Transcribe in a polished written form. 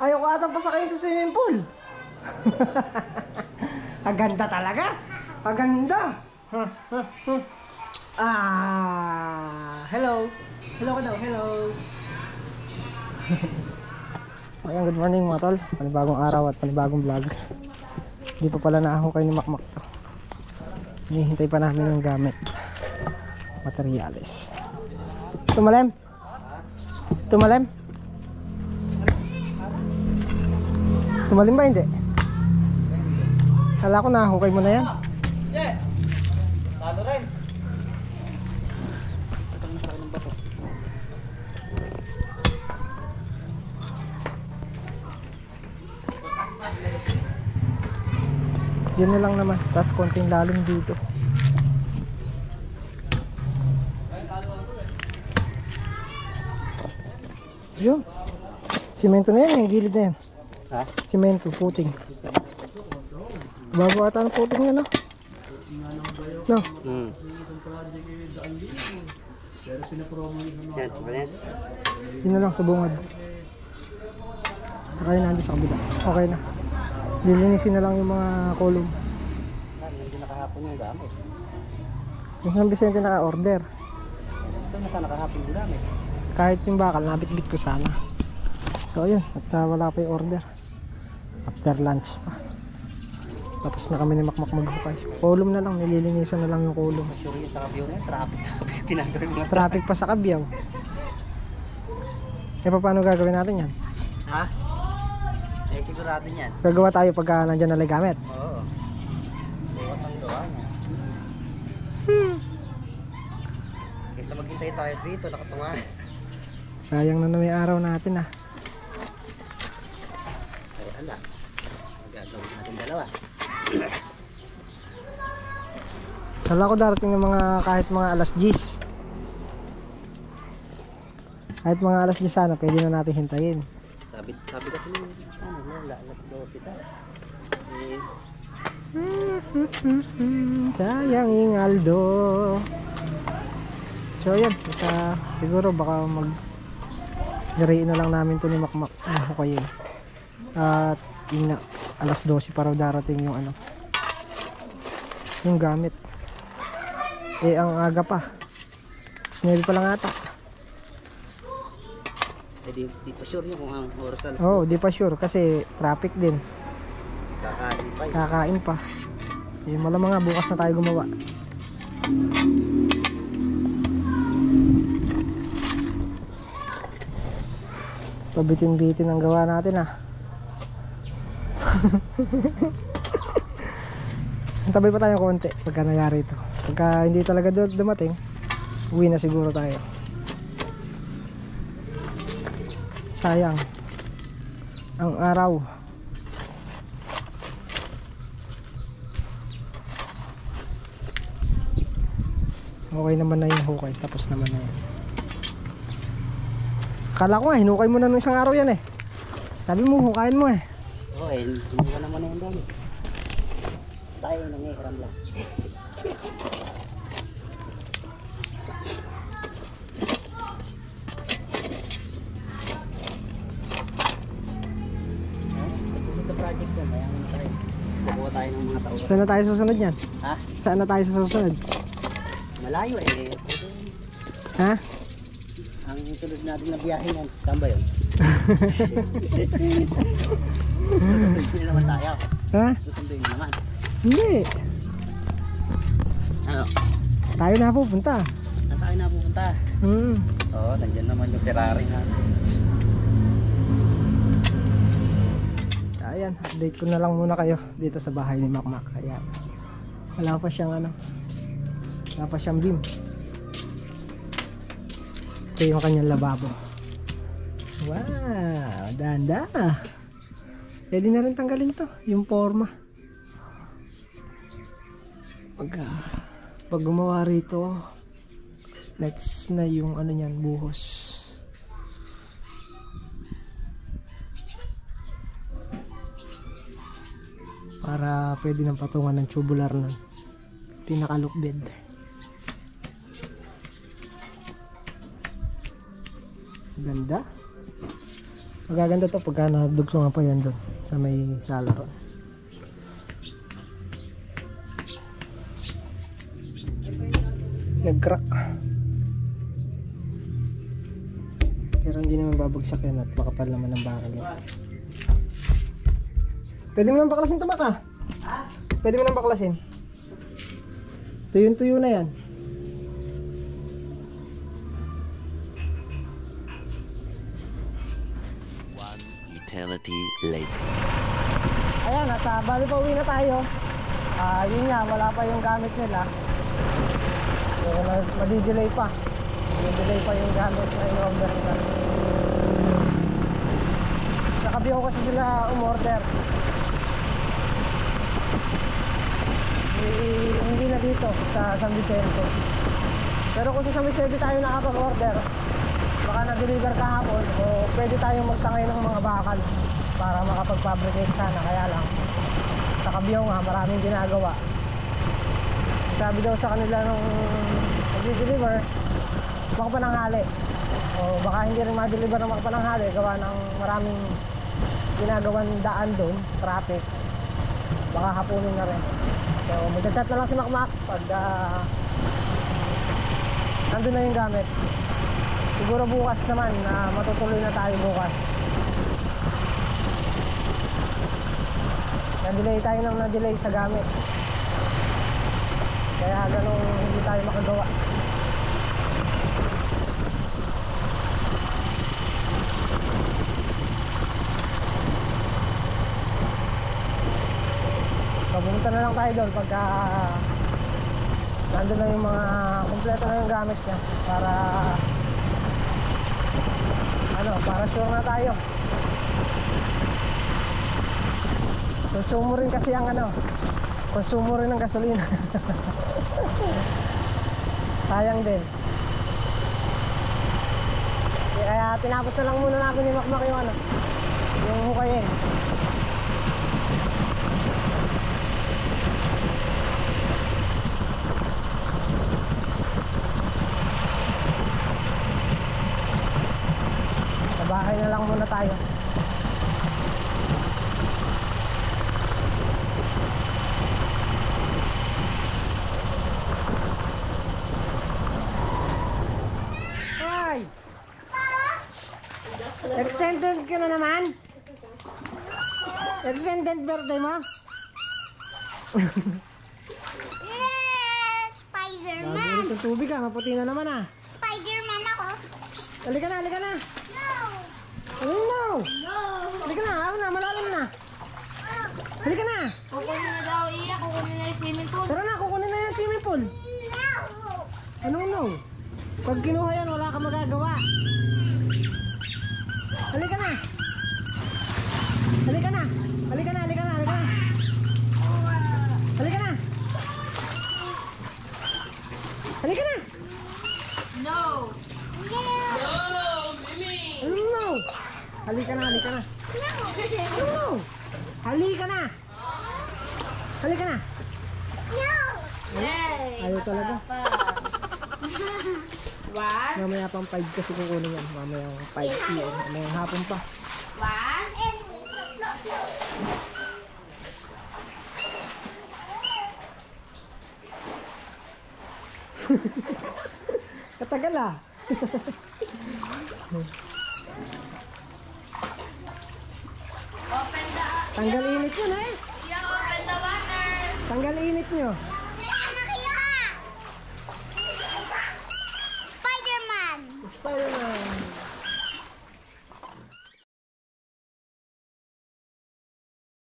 Ayaw ko atang pasakayin sa swimming pool. Aganda talaga. Aganda. Hello. Hello ka daw, hello. Ayan, good morning mga tol. Panibagong araw at panibagong vlog. Hindi pa pala naahukay ni Makmak to. Hinihintay pa namin ng gamit. Materyales. Tumalem? Tumalem? Tumalim ba hindi? Kala ko nahukay mo na yan. Hindi. Talo rin. Yan na lang naman. Tapos konting lalim dito. Yun. Simento na yan. Yung gilid na yan. Ha? Simento, puting. Bago ata ng puting yan, no? No? Yun na lang sa bungad. Saka yun nandun sa kabila. Okay na. Lilinisin na lang yung mga kolong. Hindi nakahapon yung gamit. Yung San Vicente naka-order. Ito na sana nakahapon yung gamit. Kahit yung bakal, nabit-bit ko sana. So ayun, at wala pa yung order. After lunch pa. Tapos na kami ni Makmak maghukay. Kolom na lang, nililinisan na lang yung kolom. Sure yun sa Kabyaw na yun, traffic ginagawin mo. Traffic pa sa Kabyaw. E paano gagawin natin yan? Ha? Eh sigurado niyan. Gagawa tayo pagka nandyan na gamit. Oo. Bukas ang gawa niya. Kaysa maghintay tayo dito, nakatunga. Sayang na may araw natin ah. Ay ala. Magagawin natin dalawa. Kala ko darating ng mga kahit mga alas 10. Kahit mga alas 10 sana, pwede na natin hintayin. Sabi kasi ni Lola, alas 12 daw. Sayang Ingaldo. So yan, siguro baka niriin na lang namin to ni Makmak hukayin. At yun na, alas 12 para darating yung yung gamit. Eh ang aga pa, 9 pa lang ata. Eh di pa sure yun kung ang oras alas. Oo, di pa sure kasi traffic din. Kakain pa yun. Kakain pa. Eh malamang nga bukas na tayo gumawa. Pabitin-bitin ang gawa natin ah. Tabay pa tayo konti pagka nangyari ito. Pagka hindi talaga dumating, uwi na siguro tayo. Sayang ang araw. Okay naman na yung hukay. Tapos naman na yan. Akala ko nga hinukay mo na ng isang araw yan eh. Sabi mo hukayin mo eh. Oo eh, hinuha naman na yung dami. Tayo nangihiram lang. Susunod na project ko, mayaman tayo. Kukuha tayo ng mga tao. Saan na tayo susunod yan? Ha? Saan na tayo susunod? Malayo eh. Ha? Ang tulad natin na biyahe yan. Saan ba yun? Susunduin naman tayo. Ha? Susunduin naman. Hindi. Ano? Tayo na pupunta. Saan tayo na pupunta? Oo, nandyan naman yung Ferrari natin. Ayan, update ko na lang muna kayo dito sa bahay ni Makmak. Ayan. Wala pa siyang wala pa siyang beam. Ito yung kanyang lababo. Wow, danda. Pwede na rin tanggalin to, yung forma. Pag gumawa rito, next na yung niyan, buhos. Para pwede nang patungan ng tubular nun. Pinaka-look-bed. Ganda. Magaganda to pagka nadugso nga pa yan doon sa may sala ron. Nag-crack. Pero hindi naman babagsak yan at makapal naman ng bakal yan. Pwede mo nang baklasin tamak ah. Pwede mo nang baklasin. Tuyo-tuyo na yan. One eternity later. Ayan, at bali pa uwi na tayo. Yun nga, wala pa yung gamit nila. So, madidelay pa. Madidelay pa yung gamit na in-order nila. Sa Kabiyaw kasi sila umorder. Hindi na dito sa San Vicente. Pero kung sa San Vicente tayo nakapag-order, baka na-deliver kahapon o pwede tayong magtangay ng mga bakal para makapag-fabricate sana. Kaya lang sa Kabiyaw nga maraming ginagawa. Sabi daw sa kanila nung mag-deliver makapananghali, o baka hindi rin ma-deliver ng makapananghali gawa ng maraming ginagawan daan doon, traffic, baka hapunin na rin. So magchat na lang si Makmak pag nandun na yung gamit. Siguro bukas naman na matutuloy na tayo bukas. Na-delay tayo ng na-delay sa gamit, kaya ganun hindi tayo makagawa. So pumunta na lang tayo doon pagka nandun na yung mga kompleto na yung gamit niya para para sure na tayo. Konsumo rin kasi ang konsumo rin ng gasolina. Sayang din. Kaya tinapos na lang muna namin ni Makmak yung hukayin. Sa bahay na lang muna tayo. Extended ka na naman? Extended birthday mo? Yes! Spider-Man! Bago sa tubig ka, maputi na naman ah. Spider-Man ako! Halika na, halika na. No! No! No! Halika na, ako na, malalim na. Halika na. Kukunin na daw iya, kukunin na yung swimming pool. Tara na, kukunin na yung swimming pool. No! Anong no? Pag kinuha yan, wala ka magagawa. Halika na. Halika na. Halika na, halika na, halika na. Halika na. Halika na. No! No! No! Halika na, halika na. No! Halika na. Halika na. No! Yay! Ayaw talaga. One, Mamaya pang 5 kasi kukunin yan. Mamaya 5 p.m. Mamaya hapon pa. one, and Katagal ah. open the Tanggal init yun eh. yeah, open the water. Tanggal init nyo.